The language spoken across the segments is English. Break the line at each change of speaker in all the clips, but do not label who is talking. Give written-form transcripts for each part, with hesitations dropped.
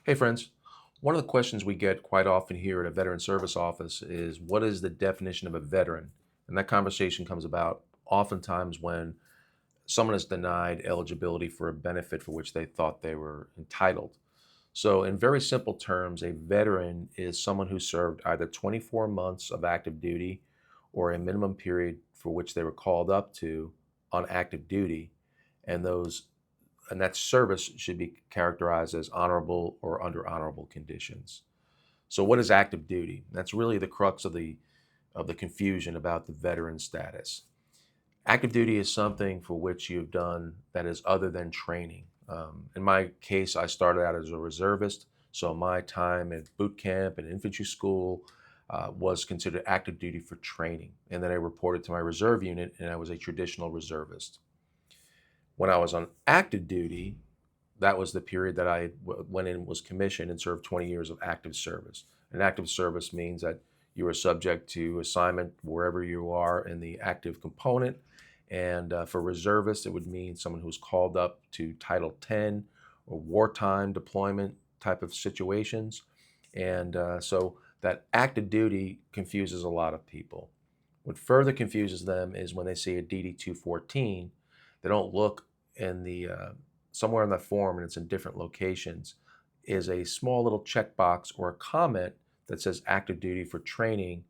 Hey friends, one of the questions we get quite often here at a veteran service office is what is the definition of a veteran? And that conversation comes about oftentimes when someone is denied eligibility for a benefit for which they thought they were entitled. So, in very simple terms, a veteran is someone who served either 24 months of active duty or a minimum period for which they were called up to on active duty, and those and that service should be characterized as honorable or under honorable conditions. So what is active duty? That's really the crux of the confusion about the veteran status. Active duty is something for which you've done that is other than training. In my case, I started out as a reservist, so my time at boot camp and infantry school was considered active duty for training. And then I reported to my reserve unit, and I was a traditional reservist. When I was on active duty, that was the period that went in, was commissioned, and served 20 years of active service. And active service means that you are subject to assignment wherever you are in the active component. And for reservists, it would mean someone who's called up to Title 10 or wartime deployment type of situations. And so that active duty confuses a lot of people. What further confuses them is when they see a DD 214, they don't look in the somewhere in the form, and it's in different locations, is a small little checkbox or a comment that says active duty for training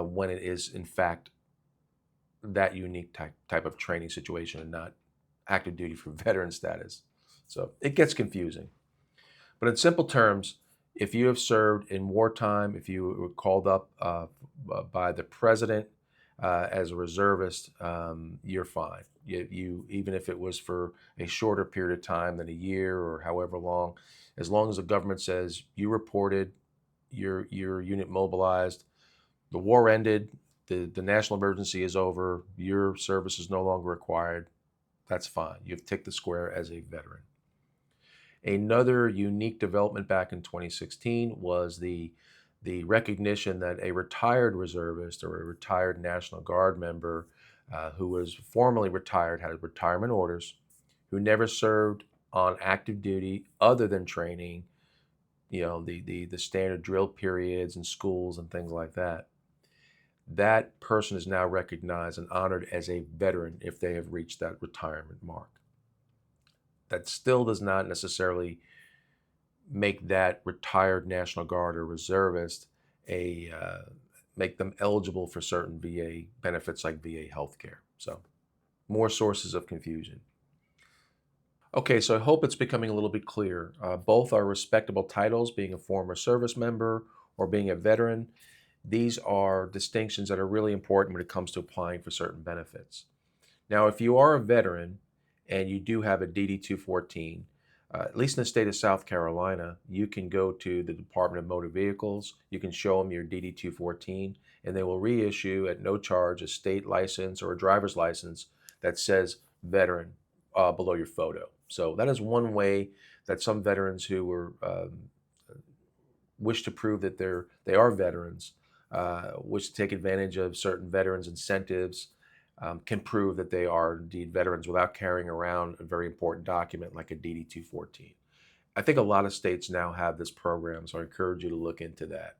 when it is in fact that unique type of training situation and not active duty for veteran status. So it gets confusing. But in simple terms, if you have served in wartime, if you were called up by the president as a reservist, you're fine. You even if it was for a shorter period of time than a year or however long as the government says you reported, your unit mobilized, the war ended, the national emergency is over, your service is no longer required, that's fine. You've ticked the square as a veteran. Another unique development back in 2016 was the recognition that a retired reservist or a retired National Guard member who was formerly retired, had retirement orders, who never served on active duty other than training, the standard drill periods and schools and things like that. That person is now recognized and honored as a veteran if they have reached that retirement mark. That still does not necessarily make that retired National Guard or reservist make them eligible for certain VA benefits like VA healthcare. So more sources of confusion. Okay, so I hope it's becoming a little bit clear. Both are respectable titles, being a former service member or being a veteran. These are distinctions that are really important when it comes to applying for certain benefits. Now, if you are a veteran and you do have a DD 214, at least in the state of South Carolina, you can go to the Department of Motor Vehicles, you can show them your DD 214, and they will reissue at no charge a state license or a driver's license that says veteran below your photo. So that is one way that some veterans who wish to prove that they are veterans, wish to take advantage of certain veterans incentives, can prove that they are indeed veterans without carrying around a very important document like a DD 214. I think a lot of states now have this program, so I encourage you to look into that.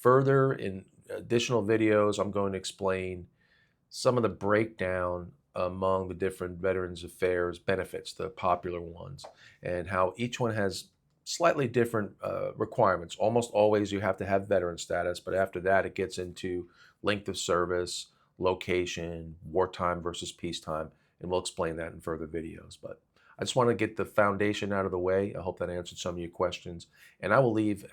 Further, in additional videos, I'm going to explain some of the breakdown among the different Veterans Affairs benefits, the popular ones, and how each one has slightly different requirements. Almost always you have to have veteran status, but after that it gets into length of service, location, wartime versus peacetime, and we'll explain that in further videos. But I just want to get the foundation out of the way. I hope that answered some of your questions, and I will leave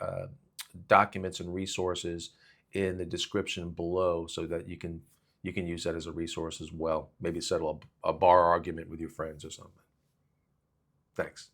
documents and resources in the description below so that you can use that as a resource as well. Maybe settle a bar argument with your friends or something. Thanks.